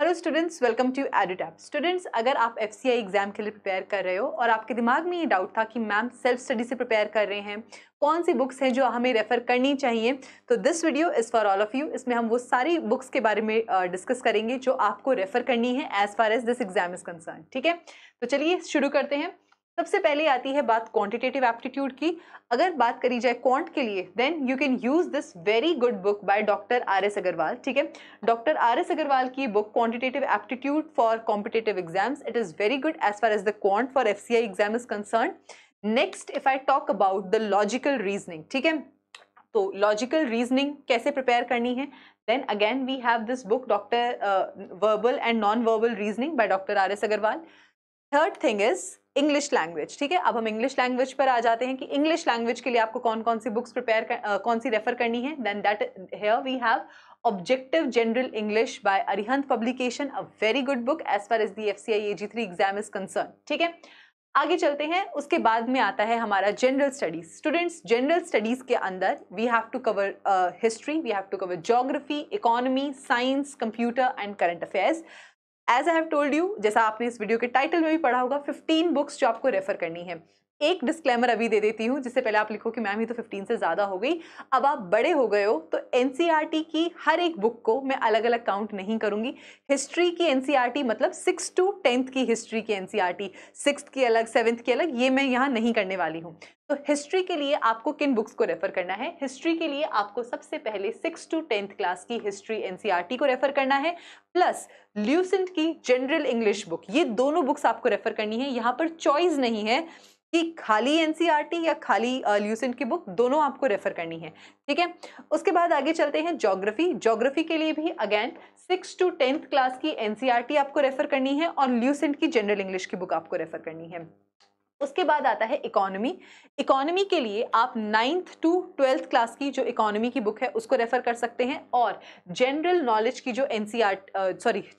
Hello students, welcome to EduTap. Students, अगर आप FCI exam के लिए प्रिपेयर कर रहे हो और आपके दिमाग में ये डाउट था कि मैम सेल्फ स्टडी से प्रिपेयर कर रहे हैं, कौन सी बुक्स हैं जो हमें रेफर करनी चाहिए, तो this video is for all of you. इसमें हम वो सारी बुक्स के बारे में डिस्कस करेंगे जो आपको रेफर करनी है as far as this exam is concern. ठीक है, तो चलिए शुरू करते हैं। सबसे पहले आती है बात क्वांटिटेटिव एप्टीट्यूड की। अगर बात करी जाए क्वांट के लिए, then you can use this very good book by doctor R S Agarwal. ठीक है, डॉक्टर आर एस अग्रवाल की book quantitative aptitude for competitive exams, it is very good as far as the quant for FCI exam is concern. Next, if I talk about the logical reasoning, ठीक है, तो logical reasoning कैसे prepare करनी है, then again we have this book doctor verbal and non verbal reasoning by doctor R S Agarwal. Third thing is English language. ठीक है, अब हम इंग्लिश लैंग्वेज पर आ जाते हैं कि इंग्लिश लैंग्वेज के लिए आपको कौन कौन सी बुक्स कौन सी रेफर करनी है। Then that here we have objective general English by Arihant publication, a very good book as far as the FCI AG3 exam is concern. ठीक है, आगे चलते हैं। उसके बाद में आता है हमारा general studies. Students, general studies के अंदर we have to cover history, we have to cover geography, economy, science, computer and current affairs. As I have told you, जैसा आपने इस वीडियो के टाइटल में भी पढ़ा होगा, 15 बुक्स जो आपको रेफर करनी है। एक डिस्क्लेमर अभी दे देती हूँ, जिससे पहले आप लिखो कि मैम ये तो 15 से ज्यादा हो गई। अब आप बड़े हो गए हो तो एनसीईआरटी की हर एक बुक को मैं अलग अलग काउंट नहीं करूंगी। हिस्ट्री की एनसीईआरटी मतलब 6 to 10th की हिस्ट्री की एनसीईआरटी, 6th की अलग, 7th की अलग, ये मैं यहाँ नहीं करने वाली हूँ। तो हिस्ट्री के लिए आपको किन बुक्स को रेफर करना है? हिस्ट्री के लिए आपको सबसे पहले 6 to 10th क्लास की हिस्ट्री एनसीईआरटी को रेफर करना है, प्लस ल्यूसेंट की जनरल इंग्लिश बुक। ये दोनों बुक्स आपको रेफर करनी है। यहाँ पर चॉइस नहीं है कि खाली एनसीईआरटी या खाली ल्यूसेंट की बुक, दोनों आपको रेफर करनी है। ठीक है, उसके बाद आगे चलते हैं ज्योग्राफी। ज्योग्राफी के लिए भी अगेन 6 to 10th क्लास की एनसीईआरटी आपको रेफर करनी है और ल्यूसेंट की जनरल इंग्लिश की बुक आपको रेफर करनी है। उसके बाद आता है इकोनॉमी। इकोनॉमी के लिए आप 9th to 12th क्लास की जो इकोनॉमी की बुक है उसको रेफर कर सकते हैं, और जनरल नॉलेज की जो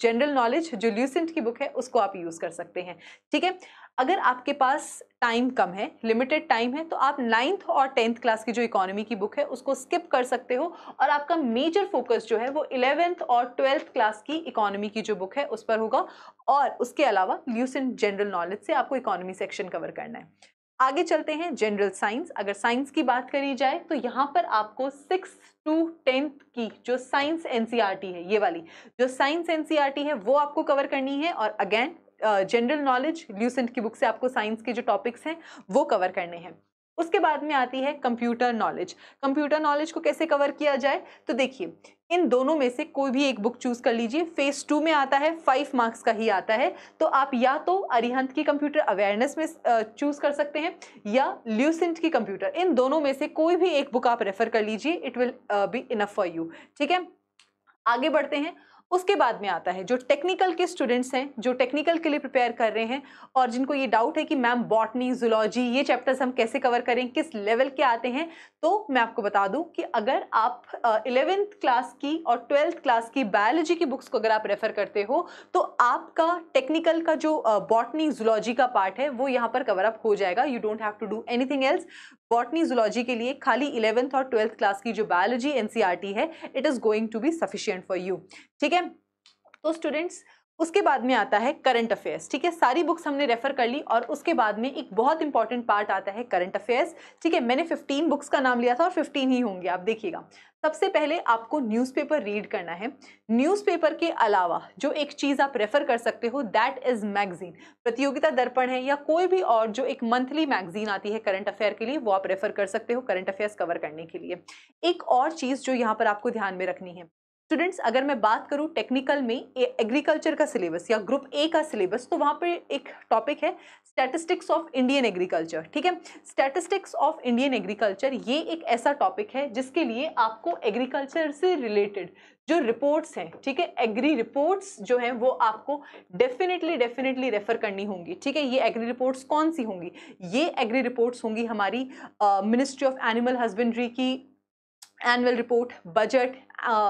जनरल नॉलेज जो ल्यूसेंट की बुक है उसको आप यूज कर सकते हैं। ठीक है, अगर आपके पास टाइम कम है, लिमिटेड टाइम है, तो आप 9th और 10th क्लास की जो इकोनॉमी की बुक है उसको स्किप कर सकते हो, और आपका मेजर फोकस जो है वो 11th और 12th क्लास की इकोनॉमी की जो बुक है उस पर होगा, और उसके अलावा ल्यूसेंट जनरल नॉलेज से आपको इकोनॉमी सेक्शन कवर करना है। आगे चलते हैं जनरल साइंस। अगर साइंस की बात करी जाए तो यहाँ पर आपको 6 to 10th की जो साइंस एनसीईआरटी है, ये वाली जो साइंस एनसीईआरटी है वो आपको कवर करनी है, और अगेन जनरल नॉलेज ल्यूसेंट की बुक से आपको साइंस के जो टॉपिक्स हैं वो कवर करने हैं। उसके बाद में आती है कंप्यूटर नॉलेज। कंप्यूटर नॉलेज को कैसे कवर किया जाए, तो देखिए इन दोनों में से कोई भी एक बुक चूज कर लीजिए। फेज 2 में आता है, 5 मार्क्स का ही आता है, तो आप या तो अरिहंत की कंप्यूटर अवेयरनेस में चूज कर सकते हैं या ल्यूसेंट की कंप्यूटर। इन दोनों में से कोई भी एक बुक आप रेफर कर लीजिए, it will be enough for you. ठीक है, आगे बढ़ते हैं। उसके बाद में आता है जो टेक्निकल के स्टूडेंट्स हैं, जो टेक्निकल के लिए प्रिपेयर कर रहे हैं और जिनको ये डाउट है कि मैम बॉटनी, जूलॉजी, ये चैप्टर्स हम कैसे कवर करें, किस लेवल के आते हैं, तो मैं आपको बता दूं कि अगर आप 11th क्लास की और 12th क्लास की बायोलॉजी की बुक्स को अगर आप रेफर करते हो तो आपका टेक्निकल का जो बॉटनी, जूलॉजी का पार्ट है वो यहाँ पर कवर अप हो जाएगा। You don't have to do anything else. Botany, zoology के लिए खाली 11th और 12th क्लास की जो बायोलॉजी एनसीईआरटी है, it is going to be sufficient for you. ठीक है, तो स्टूडेंट्स उसके बाद में आता है करंट अफेयर्स। ठीक है, सारी बुक्स हमने रेफर कर ली, और उसके बाद में एक बहुत इंपॉर्टेंट पार्ट आता है करंट अफेयर्स। ठीक है, मैंने 15 बुक्स का नाम लिया था और 15 ही होंगे, आप देखिएगा। सबसे पहले आपको न्यूज़पेपर रीड करना है। न्यूज़पेपर के अलावा जो एक चीज आप रेफर कर सकते हो, दैट इज मैगजीन। प्रतियोगिता दर्पण है या कोई भी और जो एक मंथली मैगजीन आती है करंट अफेयर के लिए, वो आप रेफर कर सकते हो करंट अफेयर्स कवर करने के लिए। एक और चीज जो यहाँ पर आपको ध्यान में रखनी है स्टूडेंट्स, अगर मैं बात करूं टेक्निकल में एग्रीकल्चर का सिलेबस या ग्रुप ए का सिलेबस, तो वहां पे एक टॉपिक है स्टैटिस्टिक्स ऑफ इंडियन एग्रीकल्चर। ठीक है, स्टैटिस्टिक्स ऑफ इंडियन एग्रीकल्चर ये एक ऐसा टॉपिक है जिसके लिए आपको एग्रीकल्चर से रिलेटेड जो रिपोर्ट्स हैं, ठीक है, एग्री रिपोर्ट्स जो हैं वो आपको डेफिनेटली रेफर करनी होंगी। ठीक है, ये एग्री रिपोर्ट्स कौन सी होंगी? ये एग्री रिपोर्ट्स होंगी हमारी मिनिस्ट्री ऑफ एनिमल हस्बेंड्री की एनुअल रिपोर्ट, बजट,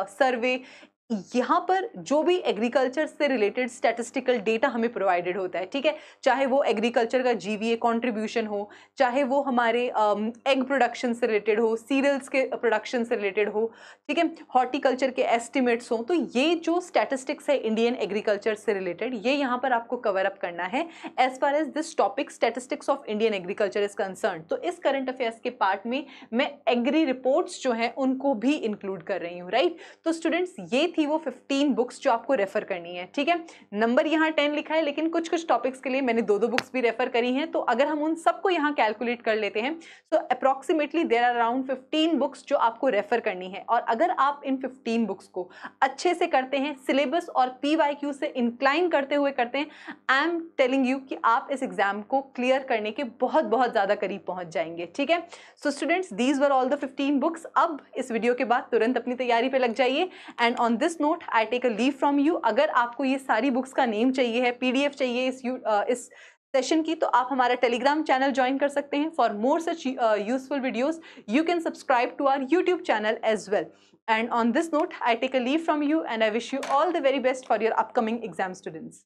सर्वे, यहाँ पर जो भी एग्रीकल्चर से रिलेटेड स्टैटिस्टिकल डेटा हमें प्रोवाइडेड होता है, ठीक है, चाहे वो एग्रीकल्चर का जीवीए कंट्रीब्यूशन हो, चाहे वो हमारे एग प्रोडक्शन से रिलेटेड हो, सीरियल्स के प्रोडक्शन से रिलेटेड हो, ठीक है, हॉर्टिकल्चर के एस्टिमेट्स हो, तो ये जो स्टैटिस्टिक्स है इंडियन एग्रीकल्चर से रिलेटेड, ये यहाँ पर आपको कवर अप करना है as far as this topic statistics of Indian agriculture is concern. तो इस करंट अफेयर्स के पार्ट में मैं एग्री रिपोर्ट्स जो है उनको भी इंक्लूड कर रही हूँ, राइट। तो स्टूडेंट्स ये थी वो 15 बुक्स जो आपको रेफर करनी है, ठीक है। नंबर यहाँ 10 लिखा है, लेकिन कुछ कुछ टॉपिक्स के लिए मैंने दो बुक्स भी रेफर करी हैं, तो अगर हम उन सबको यहाँ कैलकुलेट कर लेते हैं तो approximately there are around 15 books जो आपको रेफर करनी है। और अगर आप इन 15 बुक्स को अच्छे से करते हैं, सिलेबस और पीवाईक्यू से इंक्लाइन करते हुए करते हैं, आई एम टेलिंग यू कि आप इस एग्जाम को क्लियर करने के बहुत बहुत ज्यादा करीब पहुंच जाएंगे, ठीक है। So students, these were all the 15 books. अब इस वीडियो के बाद तुरंत अपनी तैयारी पे लग जाइए and on this note I take a leave from you. अगर आपको ये सारी बुक्स का नेम चाहिए है, पीडीएफ चाहिए इस सेशन की, तो आप हमारा टेलीग्राम चैनल ज्वाइन कर सकते हैं। For more such useful videos you can subscribe to our YouTube channel as well. And on this note, I take a leave from you and I wish you all the very best for your upcoming exam, students.